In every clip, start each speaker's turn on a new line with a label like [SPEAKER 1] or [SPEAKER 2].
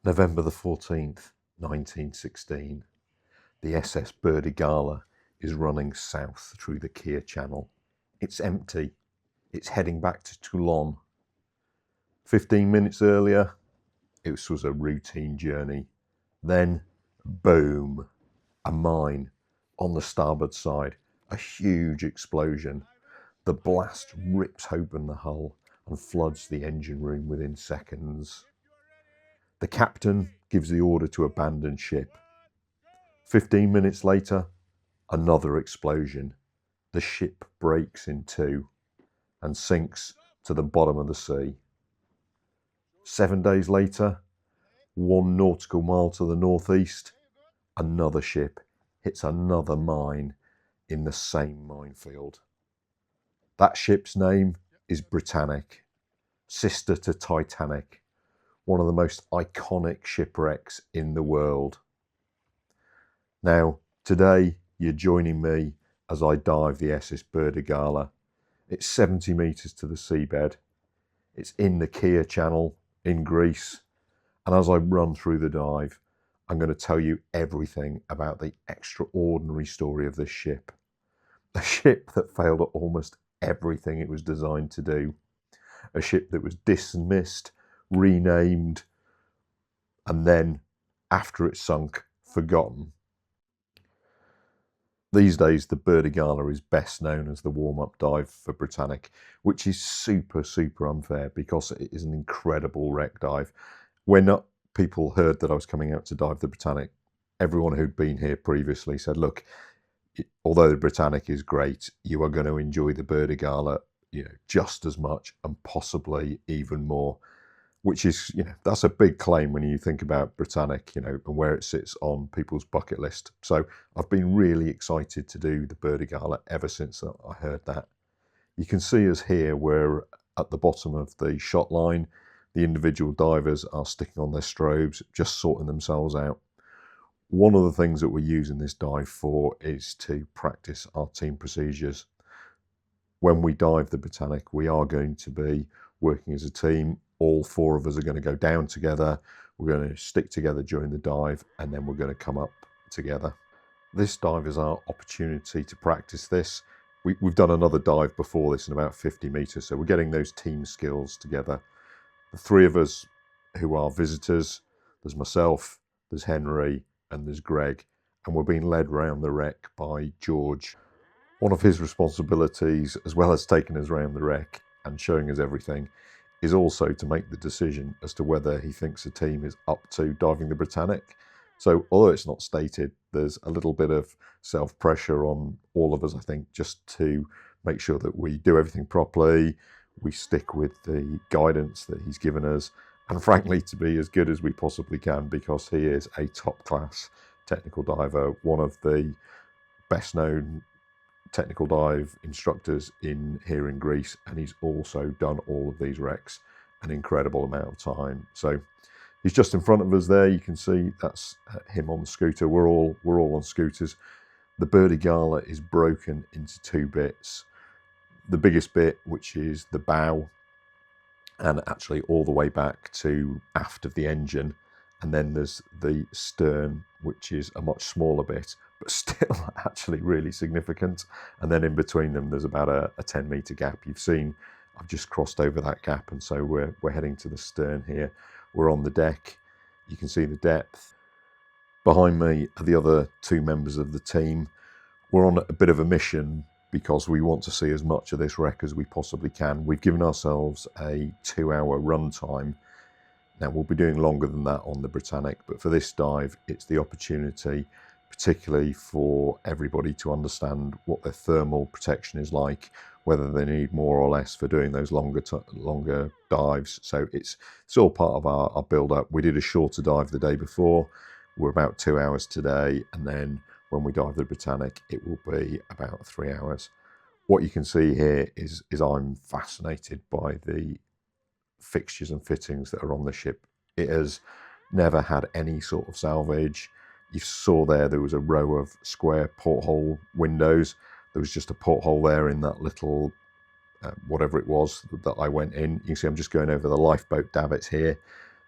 [SPEAKER 1] November the 14th, 1916. The SS Burdigala is running south through the Kier Channel. It's empty. It's heading back to Toulon. 15 minutes earlier, it was a routine journey. Then, boom, a mine on the starboard side. A huge explosion. The blast rips open the hull and floods the engine room within seconds. The captain gives the order to abandon ship. 15 minutes later, another explosion. The ship breaks in two and sinks to the bottom of the sea. 7 days later, 1 nautical mile to the northeast, another ship hits another mine in the same minefield. That ship's name is Britannic, sister to Titanic, one of the most iconic shipwrecks in the world. Now, today you're joining me as I dive the SS Burdigala. It's 70 metres to the seabed. It's in the Kier Channel in Greece. And as I run through the dive, I'm going to tell you everything about the extraordinary story of this ship. A ship that failed at almost everything it was designed to do. A ship that was dismissed, renamed, and then, after it sunk, forgotten. These days, the Burdigala is best known as the warm-up dive for Britannic, which is super, super unfair because it is an incredible wreck dive. When people heard that I was coming out to dive the Britannic, everyone who'd been here previously said, look, although the Britannic is great, you are going to enjoy the Burdigala, just as much and possibly even more, which is, that's a big claim when you think about Britannic, and where it sits on people's bucket list. So I've been really excited to do the Burdigala ever since I heard that. You can see us here, we're at the bottom of the shot line. The individual divers are sticking on their strobes, just sorting themselves out. One of the things that we're using this dive for is to practice our team procedures. When we dive the Britannic, we are going to be working as a team. All 4 of us are going to go down together. We're going to stick together during the dive, and then we're going to come up together. This dive is our opportunity to practice this. We've done another dive before this in about 50 metres, so we're getting those team skills together. The 3 of us who are visitors, there's myself, there's Henry, and there's Greg, and we're being led around the wreck by George. One of his responsibilities, as well as taking us around the wreck and showing us everything, is also to make the decision as to whether he thinks the team is up to diving the Britannic. So although it's not stated, there's a little bit of self-pressure on all of us, I think, just to make sure that we do everything properly, we stick with the guidance that he's given us, and frankly to be as good as we possibly can, because he is a top-class technical diver, one of the best-known technical dive instructors here in Greece, and he's also done all of these wrecks an incredible amount of time. So he's just in front of us there. You can see that's him on the scooter. We're all on scooters. The Burdigala is broken into 2 bits. The biggest bit, which is the bow, and actually all the way back to aft of the engine, and then there's the stern, which is a much smaller bit, but still actually really significant. And then in between them, there's about a 10-metre gap. You've seen I've just crossed over that gap, and so we're heading to the stern here. We're on the deck. You can see the depth. Behind me are the other 2 members of the team. We're on a bit of a mission because we want to see as much of this wreck as we possibly can. We've given ourselves a 2-hour run time. Now, we'll be doing longer than that on the Britannic, but for this dive, it's the opportunity, particularly for everybody, to understand what their thermal protection is like, whether they need more or less for doing those longer dives. So it's all part of our build-up. We did a shorter dive the day before. We're about 2 hours today, and then when we dive the Britannic, it will be about 3 hours. What you can see here is I'm fascinated by the fixtures and fittings that are on the ship. It has never had any sort of salvage. You saw there was a row of square porthole windows. There was just a porthole there in that little whatever it was that I went in. You can see I'm just going over the lifeboat davits here.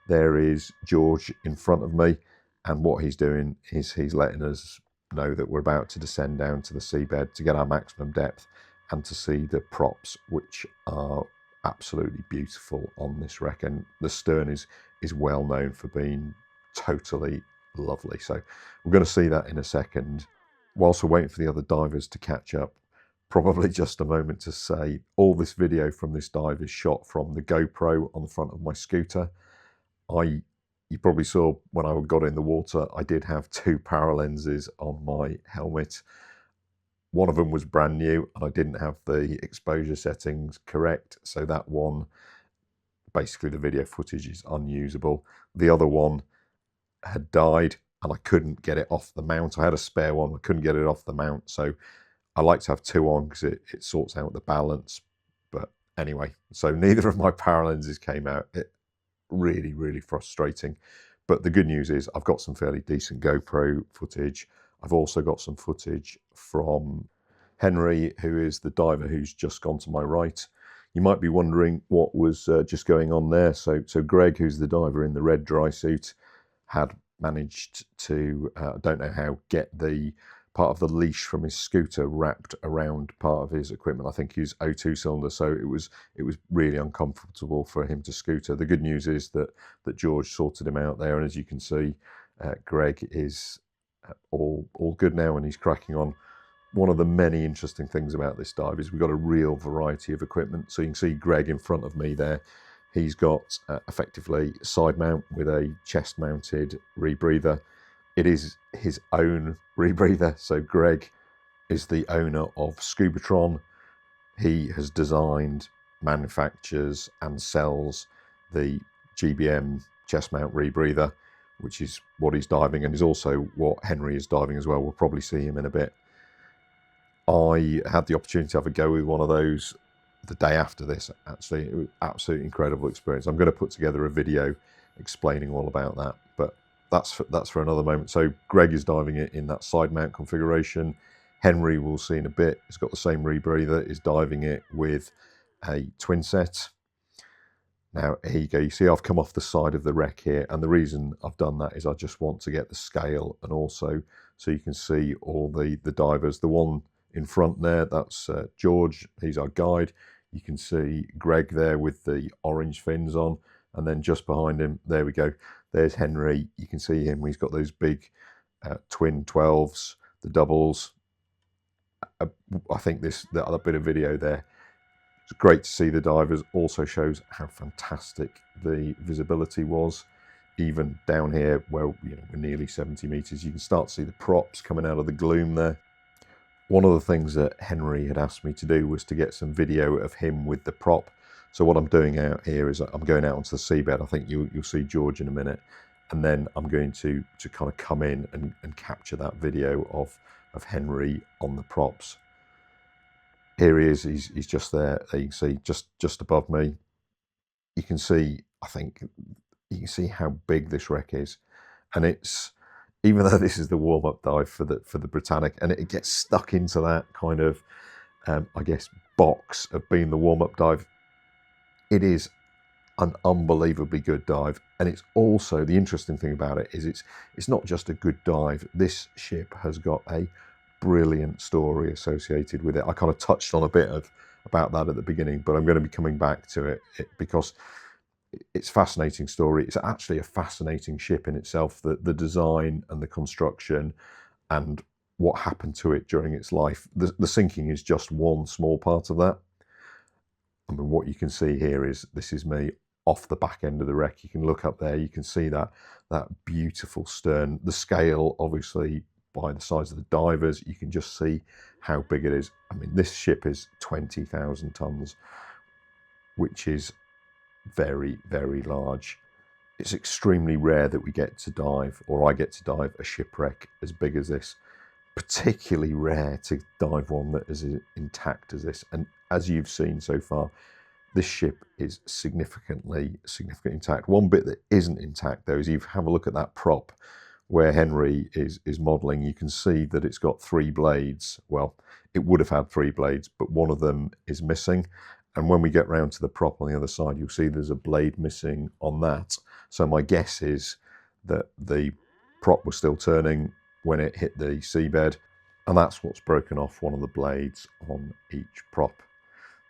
[SPEAKER 1] There is George in front of me, and what he's doing is he's letting us know that we're about to descend down to the seabed to get our maximum depth and to see the props, which are absolutely beautiful on this wreck. And the stern is well known for being totally lovely. So we're going to see that in a second. Whilst we're waiting for the other divers to catch up, probably just a moment to say all this video from this dive is shot from the GoPro on the front of my scooter. You probably saw when I got in the water, I did have 2 para lenses on my helmet. One of them was brand new and I didn't have the exposure settings correct, so that one, basically the video footage is unusable. The other one had died and I couldn't get it off the mount. I had a spare one, I couldn't get it off the mount, so I like to have 2 on because it sorts out the balance. But anyway, so neither of my para lenses came out. Really, really frustrating. But the good news is I've got some fairly decent GoPro footage. I've also got some footage from Henry, who is the diver who's just gone to my right. You might be wondering what was just going on there. So Greg, who's the diver in the red dry suit, had managed to, I don't know how, get the part of the leash from his scooter wrapped around part of his equipment. I think his O2 cylinder, so it was really uncomfortable for him to scooter. The good news is that George sorted him out there, and as you can see, Greg is all good now, and he's cracking on. One of the many interesting things about this dive is we've got a real variety of equipment. So you can see Greg in front of me there. He's got effectively side mount with a chest mounted rebreather. It is his own rebreather. So Greg is the owner of Scubatron. He has designed, manufactures and sells the GBM chest mount rebreather, which is what he's diving and is also what Henry is diving as well. We'll probably see him in a bit. I had the opportunity to have a go with one of those the day after this, actually. It was an absolutely incredible experience. I'm going to put together a video explaining all about that, but that's for another moment. So Greg is diving it in that side mount configuration. Henry, we'll see in a bit, has got the same rebreather, is diving it with a twin set. Now, here you go. You see I've come off the side of the wreck here, and the reason I've done that is I just want to get the scale, and also so you can see all the divers. The one in front there, that's George, he's our guide. You can see Greg there with the orange fins on, and then just behind him, there we go, there's Henry. You can see him, he's got those big twin 12s, the doubles. I think the other bit of video there, it's great to see the divers. Also shows how fantastic the visibility was, even down here where we're nearly 70 meters. You can start to see the props coming out of the gloom there. One of the things that Henry had asked me to do was to get some video of him with the prop. So what I'm doing out here is I'm going out onto the seabed. I think you'll see George in a minute, and then I'm going to kind of come in and capture that video of Henry on the props. Here he is. He's just there. You can see just above me. You can see, I think you can see how big this wreck is, and it's, even though this is the warm-up dive for the Britannic, and it gets stuck into that kind of, I guess, box of being the warm-up dive, it is an unbelievably good dive. And it's also, the interesting thing about it is it's not just a good dive. This ship has got a brilliant story associated with it. I kind of touched on a bit about that at the beginning, but I'm going to be coming back to it because it's a fascinating story. It's actually a fascinating ship in itself, the design and the construction and what happened to it during its life. The sinking is just one small part of that. I mean, what you can see here is, this is me off the back end of the wreck. You can look up there, you can see that beautiful stern. The scale, obviously, by the size of the divers, you can just see how big it is. I mean, this ship is 20,000 tons, which is very, very large. It's extremely rare that we get to dive, or I get to dive, a shipwreck as big as this. Particularly rare to dive one that is as intact as this. And as you've seen so far, this ship is significantly intact. One bit that isn't intact, though, is if you have a look at that prop where Henry is modelling, you can see that it's got 3 blades. Well, it would have had 3 blades, but one of them is missing. And when we get round to the prop on the other side, you'll see there's a blade missing on that. So my guess is that the prop was still turning when it hit the seabed, and that's what's broken off one of the blades on each prop.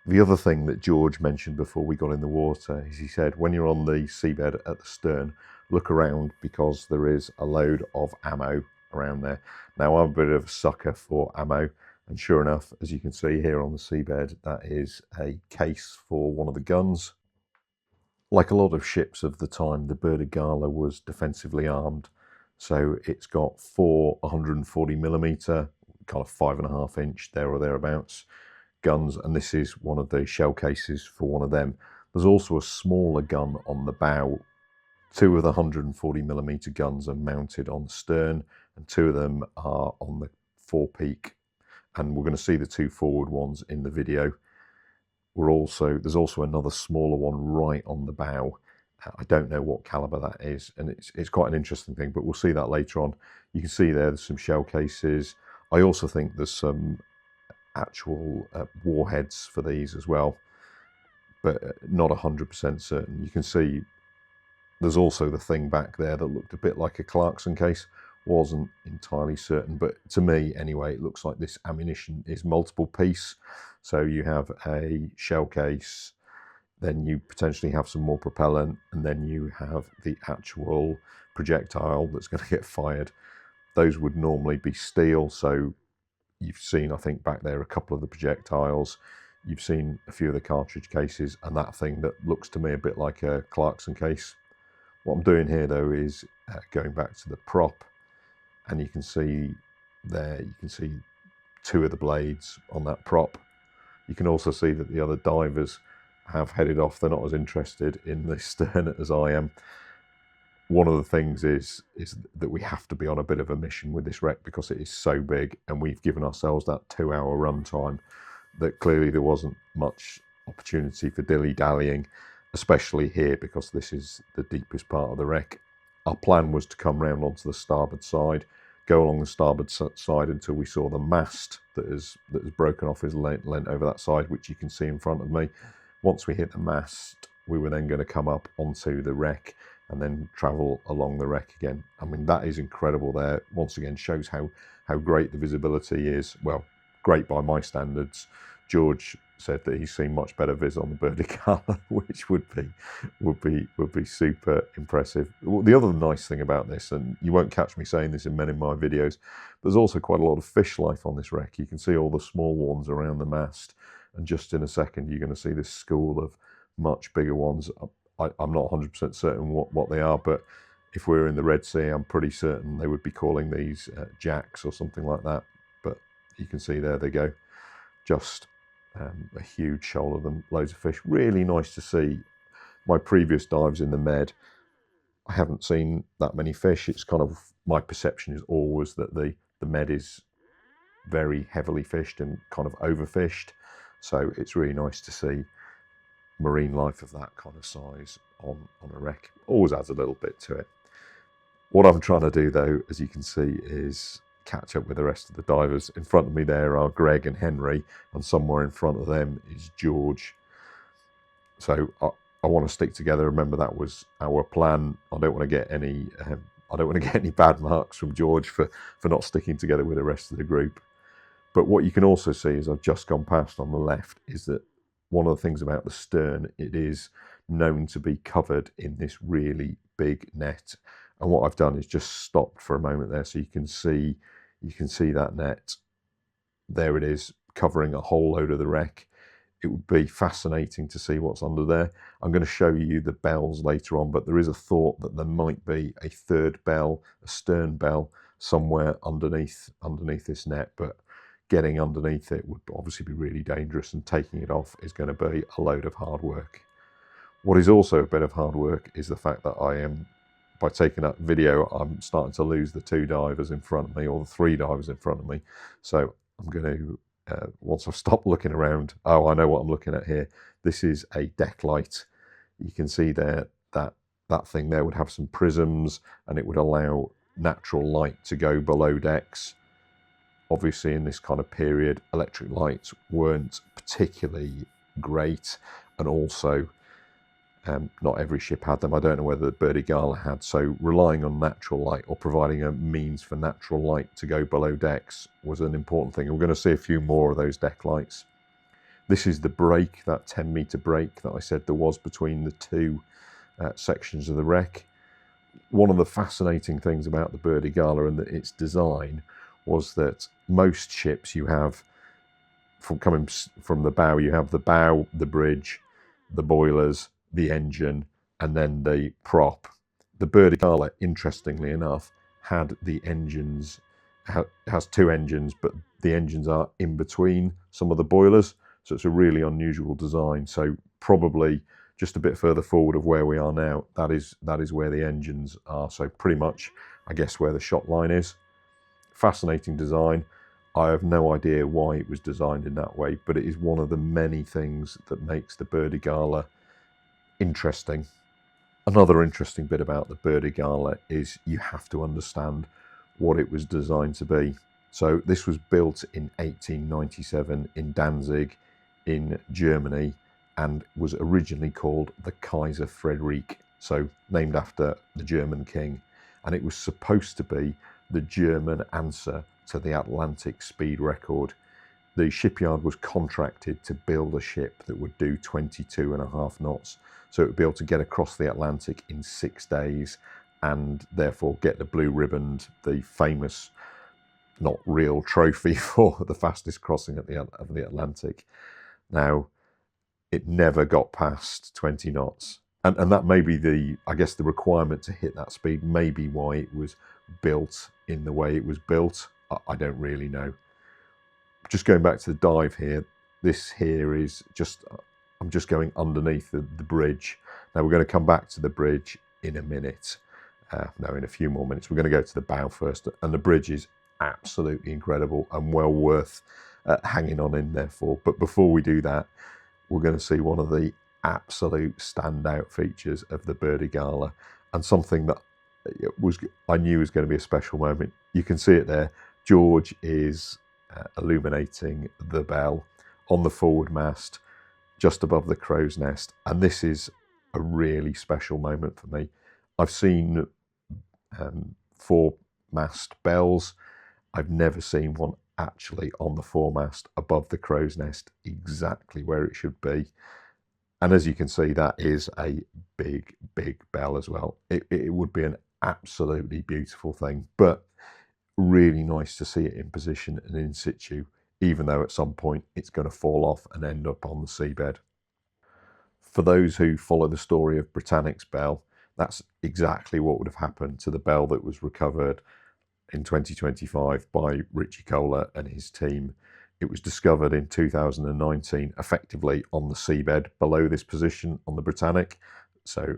[SPEAKER 1] The other thing that George mentioned before we got in the water is he said, when you're on the seabed at the stern, look around because there is a load of ammo around there. Now, I'm a bit of a sucker for ammo, and sure enough, as you can see here on the seabed, that is a case for one of the guns. Like a lot of ships of the time, the Burdigala was defensively armed. So it's got 4 140mm, kind of 5.5-inch, there or thereabouts, guns, and this is one of the shell cases for one of them. There's also a smaller gun on the bow. 2 of the 140mm guns are mounted on the stern, and 2 of them are on the forepeak. And we're going to see the 2 forward ones in the video. There's also another smaller one right on the bow. I don't know what caliber that is, and it's quite an interesting thing, but we'll see that later on. You can see there's some shell cases. I also think there's some actual warheads for these as well, but not 100% certain. You can see there's also the thing back there that looked a bit like a Clarkson case. Wasn't entirely certain, but to me anyway, it looks like this ammunition is multiple piece. So you have a shell case, then you potentially have some more propellant, and then you have the actual projectile that's going to get fired. Those would normally be steel, so you've seen, I think, back there a couple of the projectiles. You've seen a few of the cartridge cases, and that thing that looks to me a bit like a Clarkson case. What I'm doing here, though, is going back to the prop, and you can see there, you can see 2 of the blades on that prop. You can also see that the other divers have headed off. They're not as interested in the stern as I am. One of the things is that we have to be on a bit of a mission with this wreck because it is so big, and we've given ourselves that 2-hour run time that clearly there wasn't much opportunity for dilly-dallying, especially here because this is the deepest part of the wreck. Our plan was to come round onto the starboard side, go along the starboard side until we saw the mast that has broken off, is lent over that side, which you can see in front of me. Once we hit the mast, we were then going to come up onto the wreck and then travel along the wreck again. I mean, that is incredible there. Once again, shows how great the visibility is. Well, great by my standards. George said that he's seen much better viz on the Burdigala, which would be super impressive. The other nice thing about this, and you won't catch me saying this in many of my videos, there's also quite a lot of fish life on this wreck. You can see all the small ones around the mast, and just in a second you're going to see this school of much bigger ones. I'm not 100% certain what they are, but if we're in the Red Sea, I'm pretty certain they would be calling these jacks or something like that. But you can see there they go. Just a huge shoal of them, loads of fish. Really nice to see. My previous dives in the Med, I haven't seen that many fish. It's kind of, my perception is always that the Med is very heavily fished and kind of overfished. So it's really nice to see marine life of that kind of size on a wreck. Always adds a little bit to it. What I'm trying to do, though, as you can see, is catch up with the rest of the divers. In front of me there are Greg and Henry, and somewhere in front of them is George. So I want to stick together. Remember, that was our plan. I don't want to get any bad marks from George for not sticking together with the rest of the group. But what you can also see, as I've just gone past on the left, is that one of the things about the stern, it is known to be covered in this really big net. And what I've done is just stopped for a moment there, so you can see that net. There it is, covering a whole load of the wreck. It would be fascinating to see what's under there. I'm going to show you the bells later on, but there is a thought that there might be a third bell, a stern bell, somewhere underneath this net. But getting underneath it would obviously be really dangerous, and taking it off is going to be a load of hard work. What is also a bit of hard work is the fact that by taking that video, I'm starting to lose the 2 divers in front of me, or the 3 divers in front of me. So I'm going to, once I've stopped looking around, oh, I know what I'm looking at here. This is a deck light. You can see there that thing there would have some prisms, and it would allow natural light to go below decks. Obviously, in this kind of period, electric lights weren't particularly great, and also Not every ship had them. I don't know whether the Burdigala had. So relying on natural light or providing a means for natural light to go below decks was an important thing. We're going to see a few more of those deck lights. This is the break, that 10-metre break that I said there was between the two sections of the wreck. One of the fascinating things about the Burdigala and its design was that most ships you have, coming from the bow, you have the bow, the bridge, the boilers, the engine, and then the prop. The Burdigala, interestingly enough, had the engines, has two engines, but the engines are in between some of the boilers, so it's a really unusual design. So probably just a bit further forward of where we are now, that is where the engines are. So pretty much, I guess, where the shot line is. Fascinating design. I have no idea why it was designed in that way, but it is one of the many things that makes the Burdigala interesting. Another interesting bit about the Burdigala is you have to understand what it was designed to be. So this was built in 1897 in Danzig in Germany and was originally called the Kaiser Friedrich, so named after the German king. And it was supposed to be the German answer to the Atlantic speed record. The shipyard was contracted to build a ship that would do 22.5 knots. So it would be able to get across the Atlantic in 6 days and therefore get the blue ribbon, the famous, not real trophy for the fastest crossing of the Atlantic. Now, it never got past 20 knots. And that may be I guess the requirement to hit that speed may be why it was built in the way it was built. I don't really know. Just going back to the dive here, this here is just, I'm just going underneath the bridge. Now we're going to come back to the bridge in a minute. No, in a few more minutes. We're going to go to the bow first. And the bridge is absolutely incredible and well worth hanging on in there for. But before we do that, we're going to see one of the absolute standout features of the Burdigala, and something that I knew was going to be a special moment. You can see it there. George is illuminating the bell on the forward mast just above the crow's nest, and this is a really special moment for me. I've seen foremast bells. I've never seen one actually on the foremast above the crow's nest, exactly where it should be. And as you can see, that is a big, big bell as well. It would be an absolutely beautiful thing, but really nice to see it in position and in situ, even though at some point it's going to fall off and end up on the seabed. For those who follow the story of Britannic's bell, that's exactly what would have happened to the bell that was recovered in 2025 by Richie Kohler and his team. It was discovered in 2019, effectively on the seabed below this position on the Britannic. So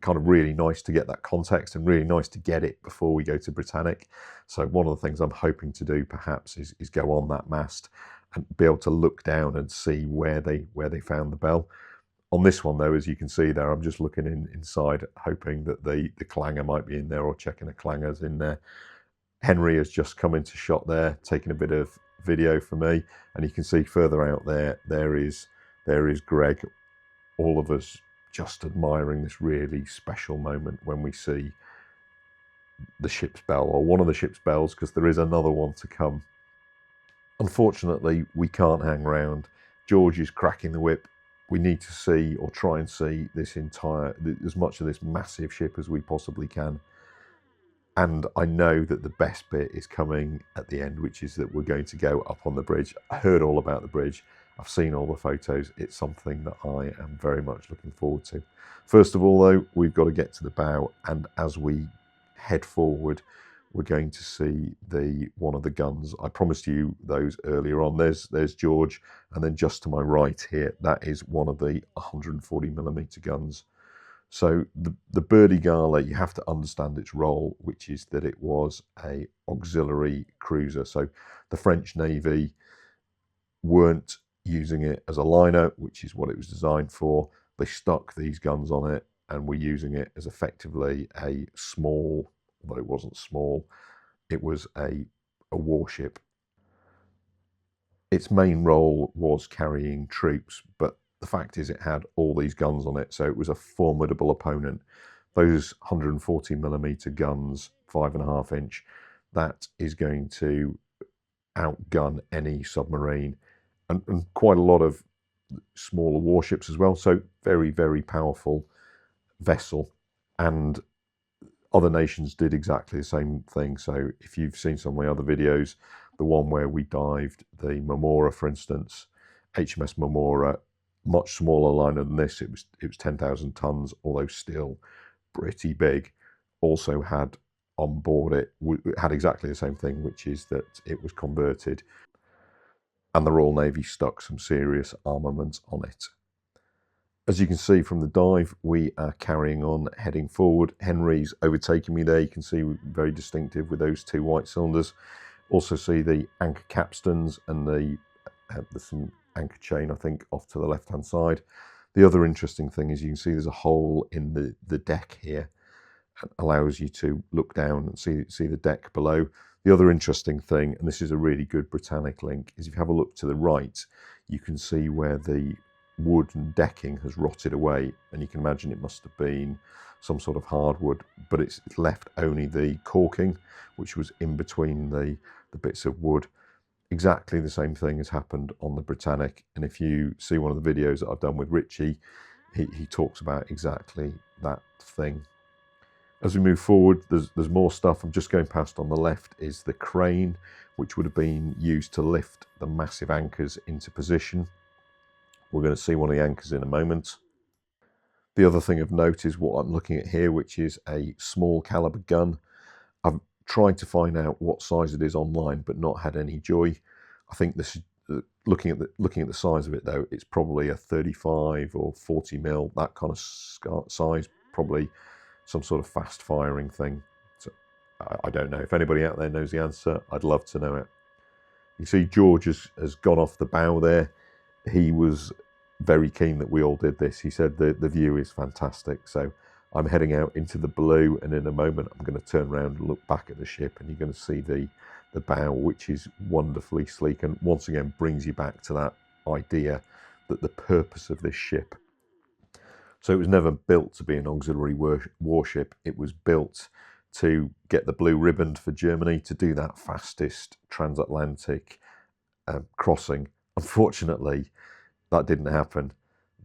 [SPEAKER 1] kind of really nice to get that context and really nice to get it before we go to Britannic. So one of the things I'm hoping to do perhaps is go on that mast and be able to look down and see where they found the bell. On this one though, as you can see there, I'm just looking inside, hoping that the clanger might be in there, or checking the clangers in there. Henry has just come into shot there, taking a bit of video for me, and you can see further out there is Greg. All of us just admiring this really special moment when we see the ship's bell, or one of the ship's bells, because there is another one to come. Unfortunately, we can't hang around. George is cracking the whip. We need to see, or try and see, as much of this massive ship as we possibly can. And I know that the best bit is coming at the end, which is that we're going to go up on the bridge. I heard all about the bridge. I've seen all the photos. It's something that I am very much looking forward to. First of all, though, we've got to get to the bow. And as we head forward, we're going to see one of the guns. I promised you those earlier on. There's George. And then just to my right here, that is one of the 140mm guns. So the Burdigala, you have to understand its role, which is that it was an auxiliary cruiser. So the French Navy weren't using it as a liner, which is what it was designed for. They stuck these guns on it and were using it as effectively a small, although it wasn't small, it was a warship. Its main role was carrying troops, but the fact is it had all these guns on it, so it was a formidable opponent. Those 140mm guns, 5.5 inch, that is going to outgun any submarine, and quite a lot of smaller warships as well. So very, very powerful vessel. And other nations did exactly the same thing. So if you've seen some of my other videos, the one where we dived the Marmora, for instance, HMS Marmora, much smaller liner than this. It was 10,000 tons, although still pretty big. Also had on board it had exactly the same thing, which is that it was converted, and the Royal Navy stuck some serious armament on it. As you can see from the dive, we are carrying on, heading forward. Henry's overtaking me there. You can see very distinctive with those two white cylinders. Also see the anchor capstans and there's some anchor chain, I think, off to the left-hand side. The other interesting thing is you can see there's a hole in the deck here. It allows you to look down and see the deck below. The other interesting thing, and this is a really good Britannic link, is if you have a look to the right, you can see where the wooden decking has rotted away, and you can imagine it must have been some sort of hardwood, but it's left only the caulking, which was in between the bits of wood. Exactly the same thing has happened on the Britannic, and if you see one of the videos that I've done with Richie, he talks about exactly that thing. As we move forward, there's more stuff. I'm just going past. On the left is the crane, which would have been used to lift the massive anchors into position. We're going to see one of the anchors in a moment. The other thing of note is what I'm looking at here, which is a small caliber gun. I've tried to find out what size it is online, but not had any joy. I think this, looking at the size of it though, it's probably a 35 or 40 mil, that kind of size, probably some sort of fast firing thing. So I don't know. If anybody out there knows the answer, I'd love to know it. You see George has gone off the bow there. He was very keen that we all did this. He said the view is fantastic. So I'm heading out into the blue, and in a moment I'm going to turn around and look back at the ship, and you're going to see the bow, which is wonderfully sleek, and once again brings you back to that idea that the purpose of this ship. So it was never built to be an auxiliary warship. It was built to get the blue ribbon for Germany, to do that fastest transatlantic crossing. Unfortunately, that didn't happen.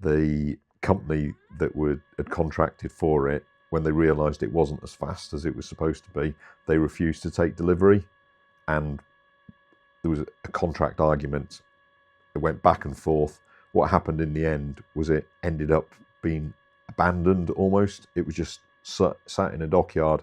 [SPEAKER 1] The company that had contracted for it, when they realised it wasn't as fast as it was supposed to be, they refused to take delivery, and there was a contract argument. It went back and forth. What happened in the end was it ended up being abandoned almost. It was just sat in a dockyard.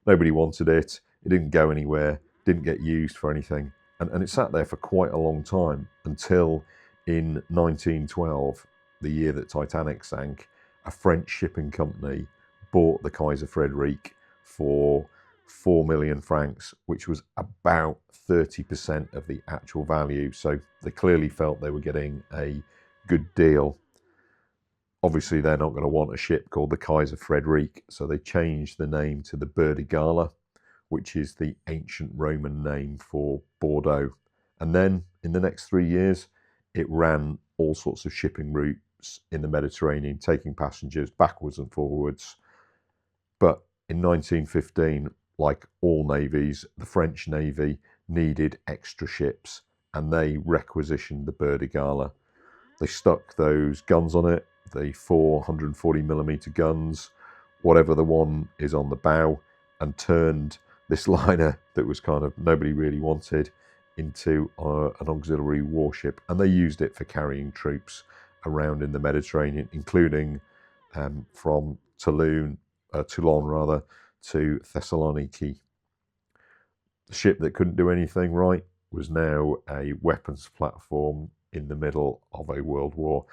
[SPEAKER 1] Nobody wanted it. It didn't go anywhere, didn't get used for anything. And it sat there for quite a long time, until in 1912, the year that Titanic sank, a French shipping company bought the Kaiser Frederick for 4 million francs, which was about 30% of the actual value. So they clearly felt they were getting a good deal. Obviously, they're not going to want a ship called the Kaiser Frederick, so they changed the name to the Burdigala, which is the ancient Roman name for Bordeaux. And then in the next 3 years, it ran all sorts of shipping routes in the Mediterranean, taking passengers backwards and forwards. But in 1915, like all navies, the French Navy needed extra ships, and they requisitioned the Burdigala. They stuck those guns on it, the 440mm guns, whatever the one is on the bow, and turned this liner that was kind of nobody really wanted into an auxiliary warship. And they used it for carrying troops around in the Mediterranean, including from Toulon to Thessaloniki. The ship that couldn't do anything right was now a weapons platform in the middle of a world war.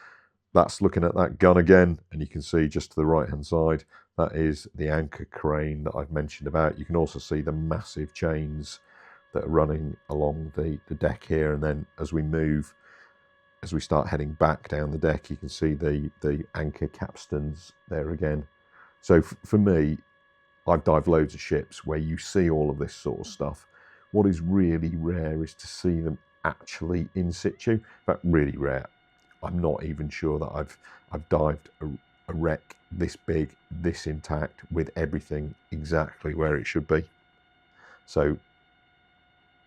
[SPEAKER 1] That's looking at that gun again, and you can see just to the right hand side, that is the anchor crane that I've mentioned about. You can also see the massive chains that are running along the deck here, and then as we start heading back down the deck, you can see the anchor capstans there again. So for me, I've dived loads of ships where you see all of this sort of stuff. What is really rare is to see them actually in situ. In fact, really rare. I'm not even sure that I've dived a wreck this big, this intact, with everything exactly where it should be. So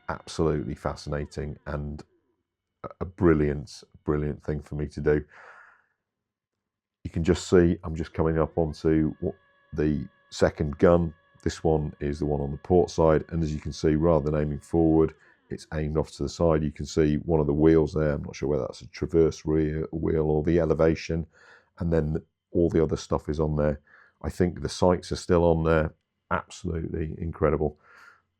[SPEAKER 1] absolutely fascinating, and a brilliant thing for me to do. You can just see I'm just coming up onto the second gun. This one is the one on the port side, and as you can see, rather than aiming forward, it's aimed off to the side. You can see one of the wheels there. I'm not sure whether that's a traverse wheel or the elevation, and then all the other stuff is on there. I think the sights are still on there. Absolutely incredible.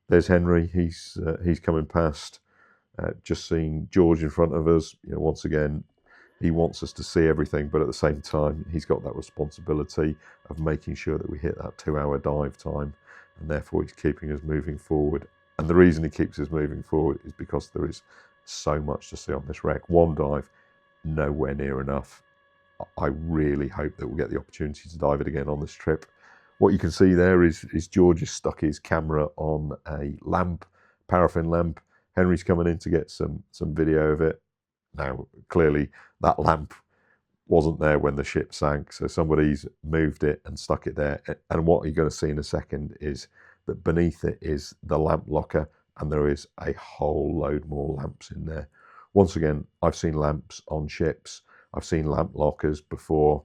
[SPEAKER 1] There's Henry. He's coming past. Just seeing George in front of us. You know, once again, he wants us to see everything, but at the same time, he's got that responsibility of making sure that we hit that 2-hour dive time, and therefore he's keeping us moving forward. And the reason he keeps us moving forward is because there is so much to see on this wreck. One dive, nowhere near enough. I really hope that we'll get the opportunity to dive it again on this trip. What you can see there is George has stuck his camera on a lamp, paraffin lamp. Henry's coming in to get some video of it. Now, clearly, that lamp wasn't there when the ship sank, so somebody's moved it and stuck it there. And what you're going to see in a second is that beneath it is the lamp locker, and there is a whole load more lamps in there. Once again, I've seen lamps on ships. I've seen lamp lockers before.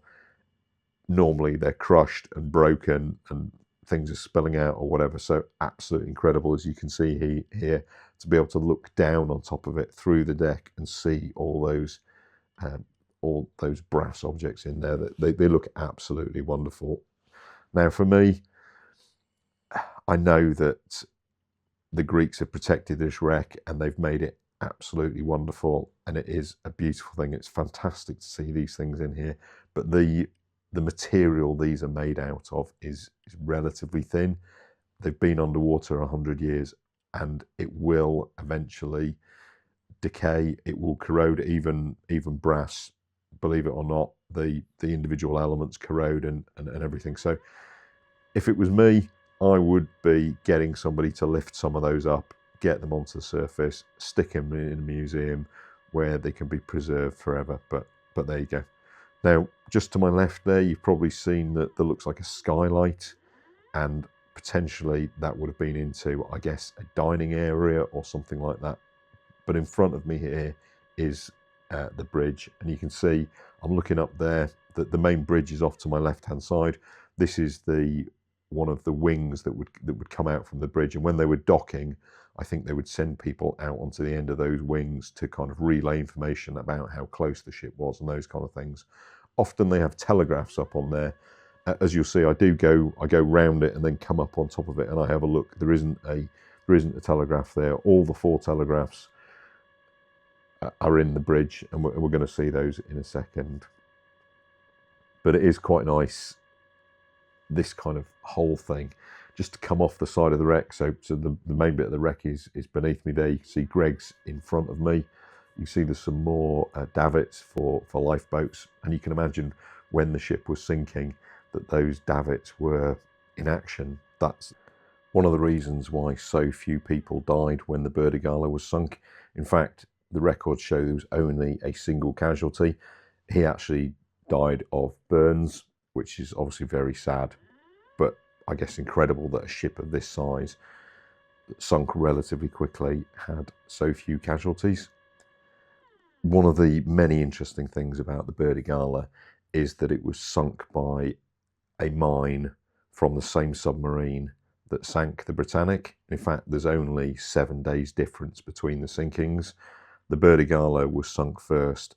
[SPEAKER 1] Normally, they're crushed and broken and things are spilling out or whatever. So absolutely incredible, as you can see here, to be able to look down on top of it through the deck and see all those brass objects in there. That they look absolutely wonderful. Now, for me, I know that the Greeks have protected this wreck and they've made it absolutely wonderful, and it is a beautiful thing. It's fantastic to see these things in here, but the material these are made out of is relatively thin. They've been underwater 100 years, and it will eventually decay. It will corrode. Even brass, believe it or not, the individual elements corrode and everything. So if it was me, I would be getting somebody to lift some of those up, get them onto the surface, stick them in a museum where they can be preserved forever. But there you go. Now, just to my left there, you've probably seen that there looks like a skylight, and potentially that would have been into, I guess, a dining area or something like that. But in front of me here is the bridge, and you can see I'm looking up there that the main bridge is off to my left-hand side. This is one of the wings that would come out from the bridge, and when they were docking, I think they would send people out onto the end of those wings to kind of relay information about how close the ship was and those kind of things. Often they have telegraphs up on there. As you'll see, I go round it and then come up on top of it, and I have a look. There isn't a telegraph there. All the 4 telegraphs are in the bridge, and we're going to see those in a second. But it is quite nice, this kind of whole thing, just to come off the side of the wreck. So the main bit of the wreck is beneath me there. You can see Greg's in front of me. You can see there's some more davits for lifeboats, and you can imagine when the ship was sinking that those davits were in action. That's one of the reasons why so few people died when the Burdigala was sunk. In fact, the records show there was only a single casualty. He actually died of burns, which is obviously very sad, but I guess incredible that a ship of this size that sunk relatively quickly had so few casualties. One of the many interesting things about the Burdigala is that it was sunk by a mine from the same submarine that sank the Britannic. In fact, there's only 7 days difference between the sinkings. The Burdigala was sunk first.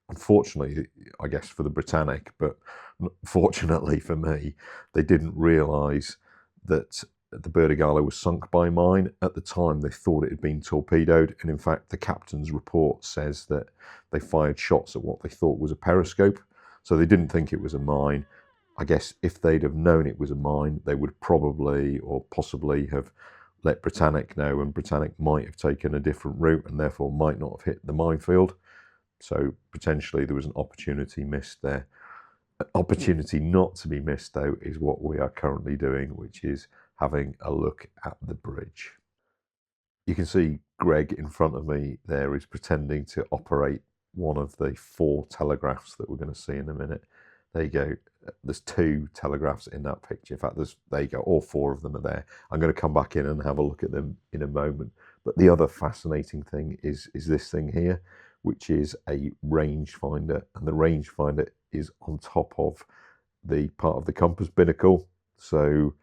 [SPEAKER 1] Unfortunately, I guess, for the Britannic, but fortunately for me, they didn't realise that the Burdigala was sunk by mine. At the time, they thought it had been torpedoed, and in fact, the captain's report says that they fired shots at what they thought was a periscope, so they didn't think it was a mine. I guess if they'd have known it was a mine, they would probably or possibly have let Britannic know, and Britannic might have taken a different route and therefore might not have hit the minefield. So potentially there was an opportunity missed there. An opportunity not to be missed, though, is what we are currently doing, which is having a look at the bridge. You can see Greg in front of me there is pretending to operate one of the 4 telegraphs that we're going to see in a minute. There you go. There's 2 telegraphs in that picture. In fact, there you go. All 4 of them are there. I'm going to come back in and have a look at them in a moment. But the other fascinating thing is this thing here, which is a rangefinder, and the rangefinder is on top of the part of the compass binnacle. So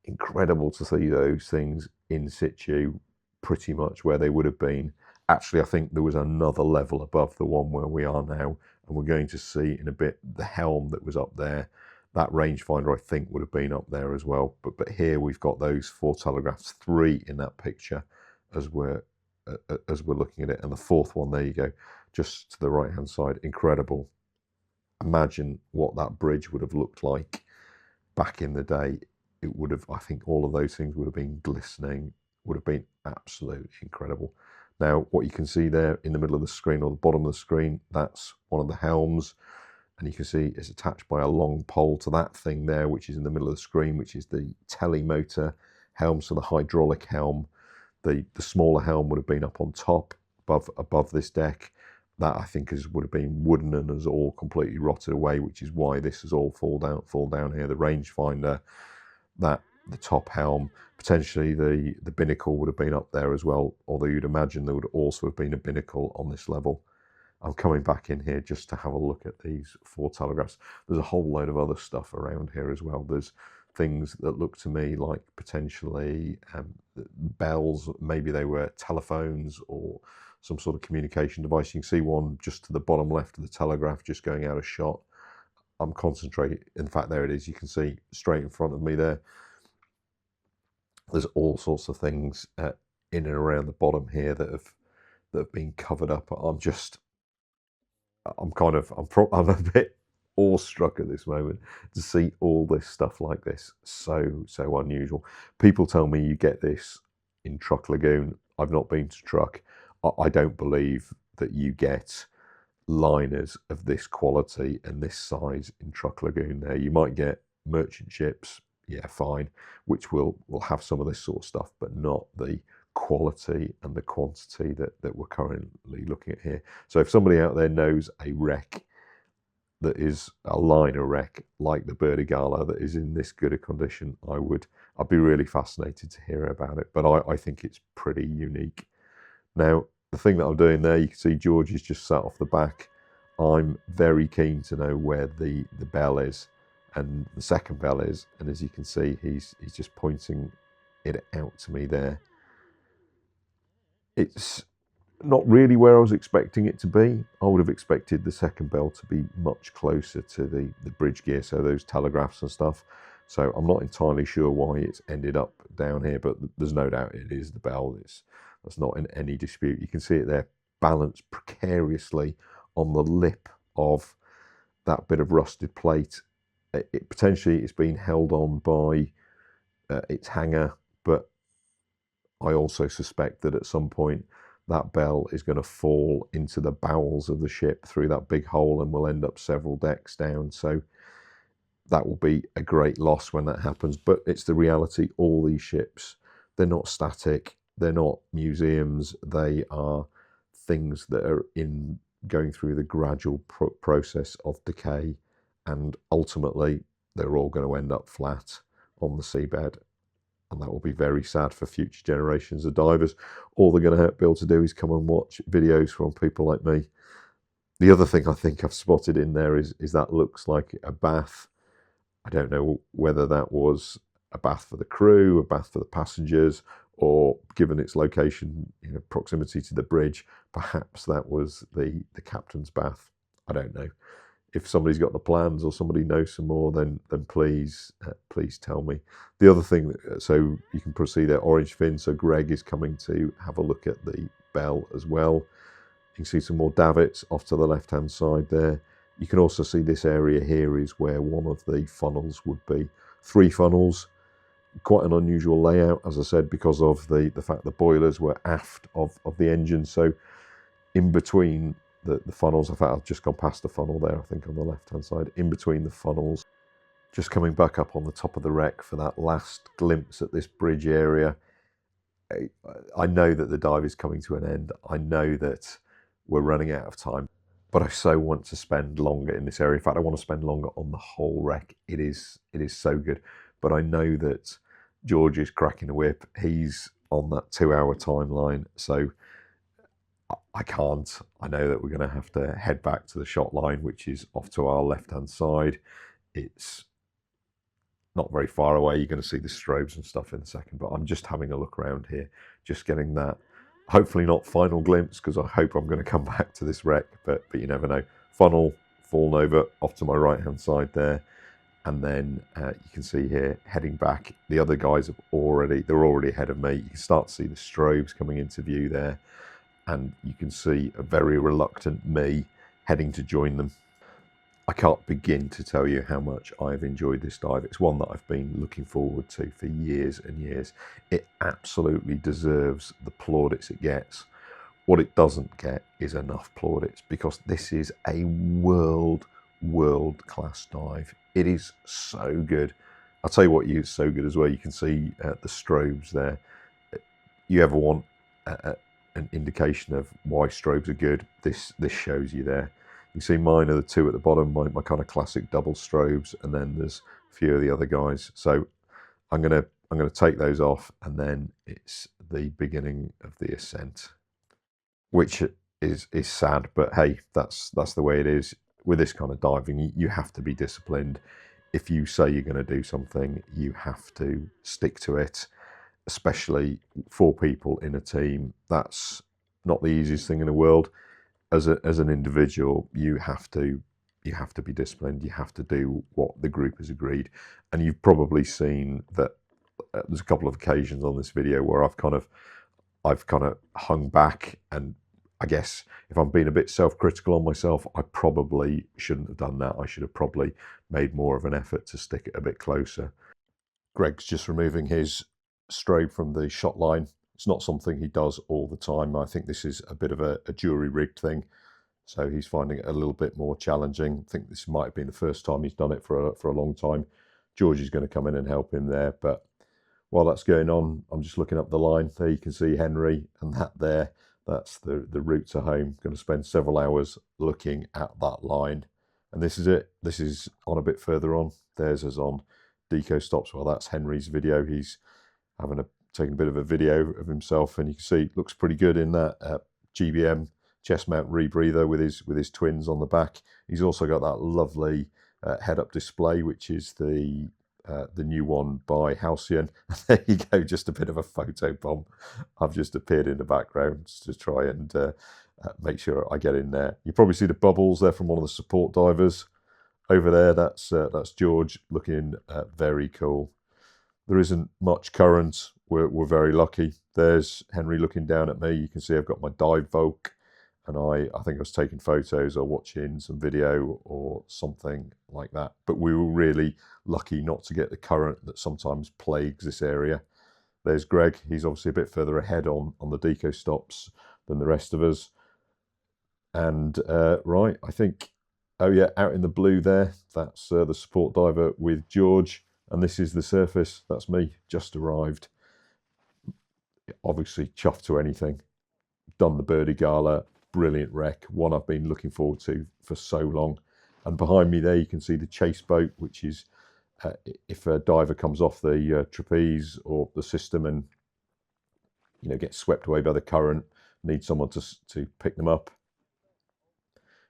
[SPEAKER 1] incredible to see those things in situ, pretty much where they would have been. Actually, I think there was another level above the one where we are now, and we're going to see in a bit the helm that was up there. That rangefinder, I think, would have been up there as well. But here we've got those 4 telegraphs, 3 in that picture as we're looking at it, and the 4th one, there you go, just to the right hand side. Incredible. Imagine what that bridge would have looked like back in the day. It would have, I think all of those things would have been glistening, would have been absolutely incredible. Now, what you can see there in the middle of the screen, or the bottom of the screen, that's one of the helms. And you can see it's attached by a long pole to that thing there, which is in the middle of the screen, which is the telemotor helm, so the hydraulic helm. The smaller helm would have been up on top, above this deck. That, I think, would have been wooden and has all completely rotted away, which is why this has all fall down here. The rangefinder, the top helm, potentially the binnacle would have been up there as well, although you'd imagine there would also have been a binnacle on this level. I'm coming back in here just to have a look at these 4 telegraphs. There's a whole load of other stuff around here as well. There's things that look to me like potentially bells, maybe they were telephones or some sort of communication device. You can see one just to the bottom left of the telegraph just going out of shot. I'm concentrating, in fact there it is, you can see straight in front of me there. There's all sorts of things in and around the bottom here that have been covered up. I'm a bit awestruck at this moment to see all this stuff like this. So unusual. People tell me you get this in Truck Lagoon. I've not been to Truck. I don't believe that you get liners of this quality and this size in Truck Lagoon there. You might get merchant ships, yeah, fine, which will have some of this sort of stuff, but not the quality and the quantity that we're currently looking at here. So if somebody out there knows a wreck that is a liner wreck like the Burdigala that is in this good a condition, I'd be really fascinated to hear about it. But I think it's pretty unique. Now, the thing that I'm doing there, you can see George is just sat off the back. I'm very keen to know where the bell is and the second bell is, and as you can see, he's just pointing it out to me there. It's not really where I was expecting it to be. I would have expected the second bell to be much closer to the bridge gear, so those telegraphs and stuff. So I'm not entirely sure why it's ended up down here, but there's no doubt it is the bell. That's not in any dispute. You can see it there, balanced precariously on the lip of that bit of rusted plate. Potentially it's been held on by its hanger, but I also suspect that at some point that bell is going to fall into the bowels of the ship through that big hole and will end up several decks down. So that will be a great loss when that happens. But it's the reality. All these ships, they're not static. They're not museums. They are things that are going through the gradual process of decay. And ultimately, they're all going to end up flat on the seabed. And that will be very sad for future generations of divers. All they're going to be able to do is come and watch videos from people like me. The other thing I think I've spotted in there is that looks like a bath. I don't know whether that was a bath for the crew, a bath for the passengers, or given its location, proximity to the bridge, perhaps that was the captain's bath. I don't know. If somebody's got the plans or somebody knows some more, then please tell me. The other thing, so you can proceed there, orange fin. So Greg is coming to have a look at the bell as well. You can see some more davits off to the left-hand side there. You can also see this area here is where one of the funnels would be. 3 funnels, quite an unusual layout, as I said, because of the fact the boilers were aft of the engine. So in between the funnels, in fact I've just gone past the funnel there, I think on the left hand side, in between the funnels, just coming back up on the top of the wreck for that last glimpse at this bridge area. I know that the dive is coming to an end. I know that we're running out of time. But I so want to spend longer in this area. In fact, I want to spend longer on the whole wreck. It is so good. But I know that George is cracking the whip. He's on that 2-hour timeline, so I can't. I know that we're going to have to head back to the shot line, which is off to our left-hand side. It's not very far away. You're going to see the strobes and stuff in a second, but I'm just having a look around here, just getting that, hopefully not final glimpse, because I hope I'm going to come back to this wreck, but you never know. Funnel fallen over off to my right-hand side there, and then you can see here, heading back, the other guys they're already ahead of me. You can start to see the strobes coming into view there, and you can see a very reluctant me heading to join them. I can't begin to tell you how much I've enjoyed this dive. It's one that I've been looking forward to for years and years. It absolutely deserves the plaudits it gets. What it doesn't get is enough plaudits, because this is a world-class dive. It is so good. I'll tell you what is so good as well. You can see the strobes there. You ever want an indication of why strobes are good, this shows you there. You see mine are the two at the bottom, my kind of classic double strobes, and then there's a few of the other guys. So I'm gonna take those off, and then it's the beginning of the ascent, which is sad, but hey, that's the way it is. With this kind of diving, you have to be disciplined. If you say you're going to do something, you have to stick to it, especially 4 people in a team. That's not the easiest thing in the world. As an individual, you have to be disciplined. You have to do what the group has agreed. And you've probably seen that there's a couple of occasions on this video where I've kind of hung back, and I guess if I'm being a bit self-critical on myself, I probably shouldn't have done that. I should have probably made more of an effort to stick it a bit closer. Greg's just removing his strobe from the shot line. It's not something he does all the time. I think this is a bit of a jury-rigged thing, so he's finding it a little bit more challenging. I think this might have been the first time he's done it for a long time. George is going to come in and help him there, but while that's going on, I'm just looking up the line. There you can see Henry, and that's the route to home. Going to spend several hours looking at that line, and this is it. This is on a bit further on. Theirs is on deco stops. Well, that's Henry's video. He's taking a bit of a video of himself, and you can see it looks pretty good in that GBM chest mount rebreather with his twins on the back. He's also got that lovely head-up display, which is the new one by Halcyon. There you go, just a bit of a photo bomb. I've just appeared in the background to try and make sure I get in there. You probably see the bubbles there from one of the support divers over there. That's George, looking very cool. There isn't much current. We're very lucky. There's Henry looking down at me. You can see I've got my dive Volk, and I think I was taking photos or watching some video or something like that. But we were really lucky not to get the current that sometimes plagues this area. There's Greg. He's obviously a bit further ahead on the deco stops than the rest of us. And right, I think, oh yeah, out in the blue there, that's the support diver with George. And this is the surface. That's me, just arrived. Obviously chuffed to anything. Done the Burdigala, brilliant wreck, one I've been looking forward to for so long. And behind me there you can see the chase boat, which is if a diver comes off the trapeze or the system and gets swept away by the current, need someone to pick them up.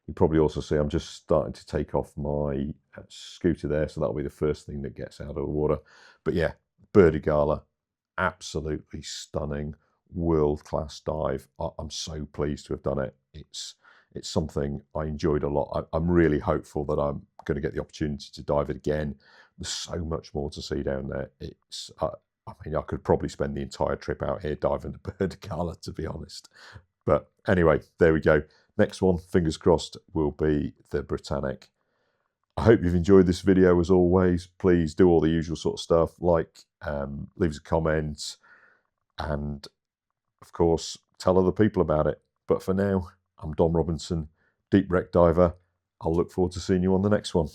[SPEAKER 1] You probably also see I'm just starting to take off my scooter there, so that'll be the first thing that gets out of the water. But yeah, Burdigala, absolutely stunning, world-class dive. I'm so pleased to have done it. It's something I enjoyed a lot. I'm really hopeful that I'm going to get the opportunity to dive it again. There's so much more to see down there. I mean, I could probably spend the entire trip out here diving the Burdigala, to be honest. But anyway, there we go. Next one, fingers crossed, will be the Britannic. I hope you've enjoyed this video as always. Please do all the usual sort of stuff, like, leave us a comment, and of course, tell other people about it. But for now, I'm Dom Robinson, Deep Wreck Diver. I'll look forward to seeing you on the next one.